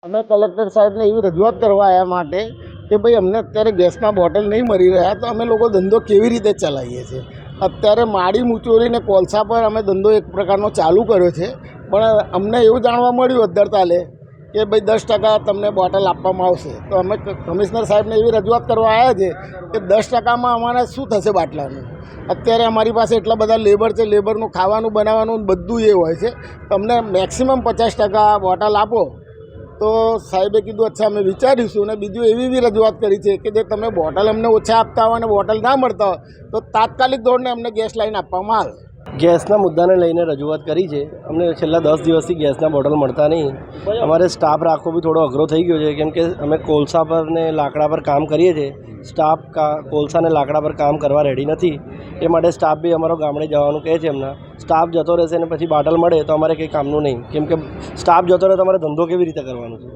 અમે કલેક્ટર સાહેબને એવી રજૂઆત કરવા આવ્યા માટે કે ભાઈ અમને અત્યારે ગેસના બોટલ નહીં મળી રહ્યા તો અમે લોકો ધંધો કેવી રીતે ચલાવીએ છીએ। અત્યારે માળી મૂચોરીને કોલસા પર અમે ધંધો એક પ્રકારનો ચાલુ કર્યો છે, પણ અમને એવું જાણવા મળ્યું અધ્ધરતાલે કે ભાઈ 10% તમને બોટલ આપવામાં આવશે। તો અમે કમિશનર સાહેબને એવી રજૂઆત કરવા આવ્યા છે કે 10%માં અમારે શું થશે બાટલાનું। અત્યારે અમારી પાસે એટલા બધા લેબર છે, લેબરનું ખાવાનું બનાવવાનું બધું એ હોય છે, તમને મેક્સિમમ 50% બોટલ આપો તો સાહેબે કીધું અચ્છા અમે વિચારીશું। અને બીજું એવી બી રજૂઆત કરી છે કે જે તમે બોટલ અમને ઓછા આપતા હોય અને બોટલ ના મળતા હોય તો તાત્કાલિક ધોરણે અમને ગેસ લાઈન આપવામાં આવે। ગેસના મુદ્દાને લઈને રજૂઆત કરી છે। અમને છેલ્લા 10 દિવસથી ગેસના બોટલ મળતા નહીં। અમારે સ્ટાફ રાખવો બી થોડો અઘરો થઈ ગયો છે, કેમ કે અમે કોલસા પર ને લાકડા પર કામ કરીએ છીએ। સ્ટાફ કોલસા ને લાકડા પર કામ કરવા રેડી નથી, એ માટે સ્ટાફ બી અમારો ગામડે જવાનું કહે છે। એમના સ્ટાફ જતો રહેશે ને પછી બોટલ મળે તો અમારે કંઈ કામનું નહીં, કેમ કે સ્ટાફ જતો રહે તો અમારે ધંધો કેવી રીતે કરવાનો છે।